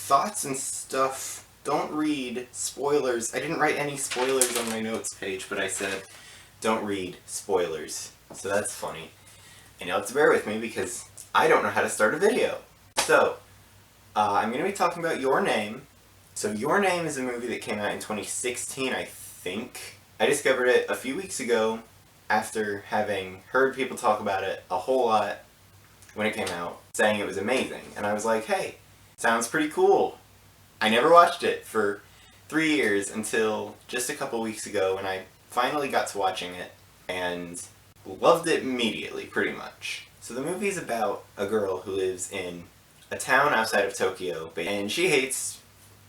thoughts and stuff, don't read spoilers. I didn't write any spoilers on my notes page, but I said don't read spoilers. So that's funny. And you'll have to bear with me because I don't know how to start a video. So, I'm going to be talking about Your Name. So Your Name is a movie that came out in 2016, I think. I discovered it a few weeks ago after having heard people talk about it a whole lot when it came out, saying it was amazing. And I was like, hey, sounds pretty cool. I never watched it for 3 years until just a couple weeks ago when I finally got to watching it and loved it immediately, pretty much. So the movie's about a girl who lives in a town outside of Tokyo, and she hates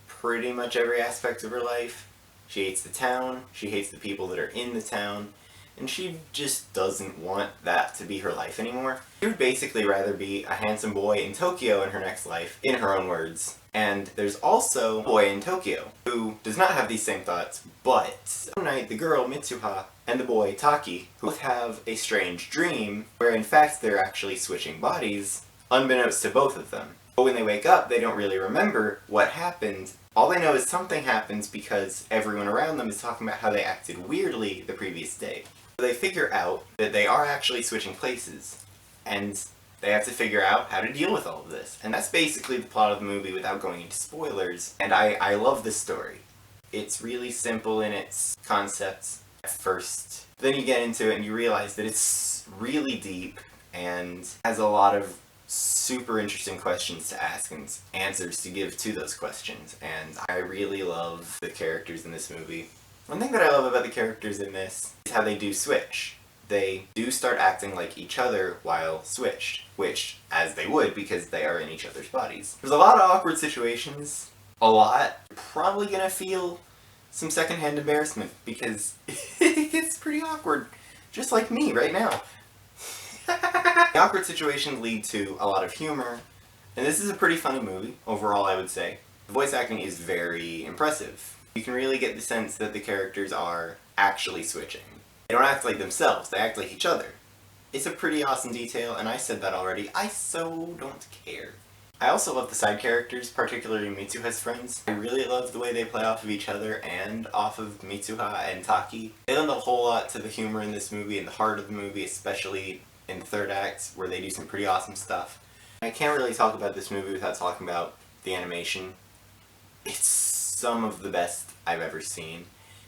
pretty much every aspect of her life. She hates the town, she hates the people that are in the town, and she just doesn't want that to be her life anymore. She would basically rather be a handsome boy in Tokyo in her next life, in her own words. And there's also a boy in Tokyo who does not have these same thoughts, but one night the girl, Mitsuha, and the boy, Taki, both have a strange dream where in fact they're actually switching bodies, unbeknownst to both of them. But when they wake up, they don't really remember what happened. All they know is something happens because everyone around them is talking about how they acted weirdly the previous day. So they figure out that they are actually switching places, and they have to figure out how to deal with all of this. And that's basically the plot of the movie without going into spoilers, and I love this story. It's really simple in its concepts at first. Then you get into it and you realize that it's really deep and has a lot of super interesting questions to ask and answers to give to those questions, and I really love the characters in this movie. One thing that I love about the characters in this is how they do switch. They do start acting like each other while switched, which, as they would because they are in each other's bodies. There's a lot of awkward situations, a lot. You're probably gonna feel some secondhand embarrassment because it gets pretty awkward, just like me right now. The awkward situations lead to a lot of humor, and this is a pretty funny movie, overall I would say. The voice acting is very impressive. You can really get the sense that the characters are actually switching. They don't act like themselves, they act like each other. It's a pretty awesome detail, and I said that already, I so don't care. I also love the side characters, particularly Mitsuha's friends. I really love the way they play off of each other and off of Mitsuha and Taki. They lend a whole lot to the humor in this movie and the heart of the movie, especially in the third act, where they do some pretty awesome stuff. I can't really talk about this movie without talking about the animation. It's some of the best I've ever seen.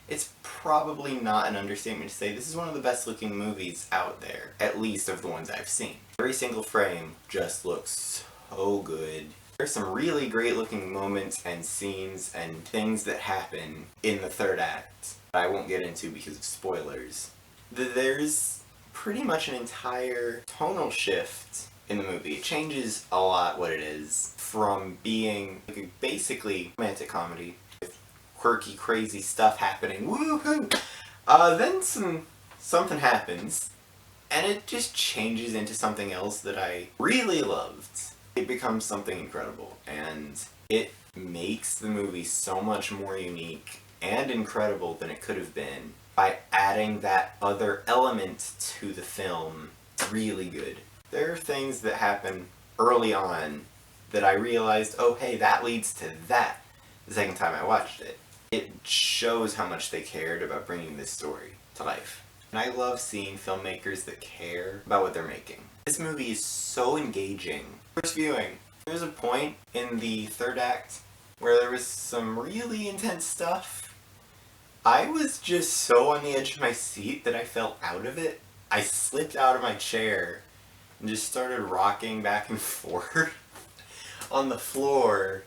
It's probably not an understatement to say this is one of the best looking movies out there, at least of the ones I've seen. Every single frame just looks so good. There's some really great looking moments and scenes and things that happen in the third act that I won't get into because of spoilers. There's pretty much an entire tonal shift in the movie. It changes a lot what it is from being like a basically romantic comedy with quirky, crazy stuff happening. Woohoo! Then something happens, and it just changes into something else that I really loved. It becomes something incredible, and it makes the movie so much more unique and incredible than it could have been by adding that other element to the film. Really good. There are things that happen early on that I realized, oh hey, that leads to that the second time I watched it. It shows how much they cared about bringing this story to life. And I love seeing filmmakers that care about what they're making. This movie is so engaging. First viewing, there was a point in the third act where there was some really intense stuff. I was just so on the edge of my seat that I fell out of it. I slipped out of my chair and just started rocking back and forth on the floor.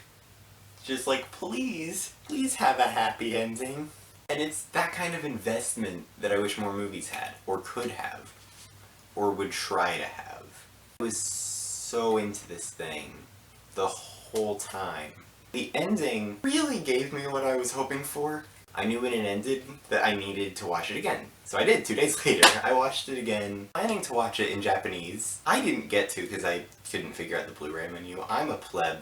Just like, please have a happy ending. And it's that kind of investment that I wish more movies had, or could have, or would try to have. I was so into this thing the whole time. The ending really gave me what I was hoping for. I knew when it ended that I needed to watch it again. So I did, 2 days later. I watched it again, planning to watch it in Japanese. I didn't get to because I couldn't figure out the Blu-ray menu. I'm a pleb.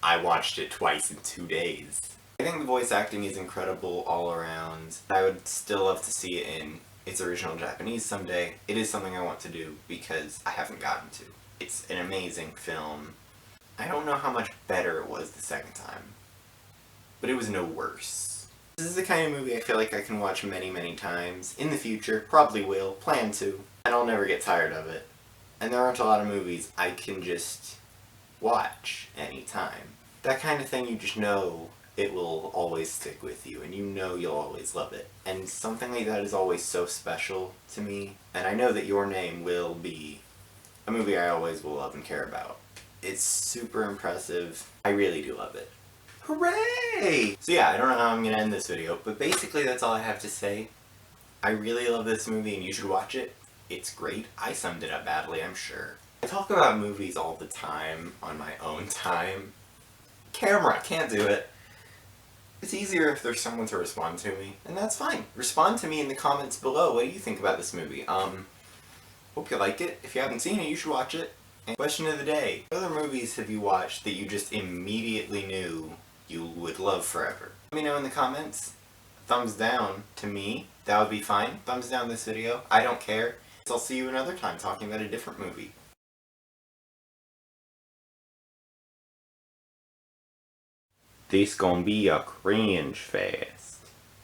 I watched it twice in 2 days. I think the voice acting is incredible all around. I would still love to see it in its original Japanese someday. It is something I want to do because I haven't gotten to. It's an amazing film. I don't know how much better it was the second time, but it was no worse. This is the kind of movie I feel like I can watch many, many times. In the future, probably will, plan to, and I'll never get tired of it. And there aren't a lot of movies I can just watch anytime. That kind of thing you just know it will always stick with you, and you know you'll always love it. And something like that is always so special to me, and I know that Your Name will be a movie I always will love and care about. It's super impressive. I really do love it. Hooray! So yeah, I don't know how I'm gonna end this video, but basically that's all I have to say. I really love this movie and you should watch it. It's great. I summed it up badly, I'm sure. I talk about movies all the time on my own time. Camera, can't do it. It's easier if there's someone to respond to me, and that's fine. Respond to me in the comments below. What do you think about this movie? Hope you like it. If you haven't seen it, you should watch it. And question of the day. What other movies have you watched that you just immediately knew you would love forever? Let me know in the comments. Thumbs down to me. That would be fine. Thumbs down this video. I don't care. So I'll see you another time talking about a different movie. This gonna be a cringe fest.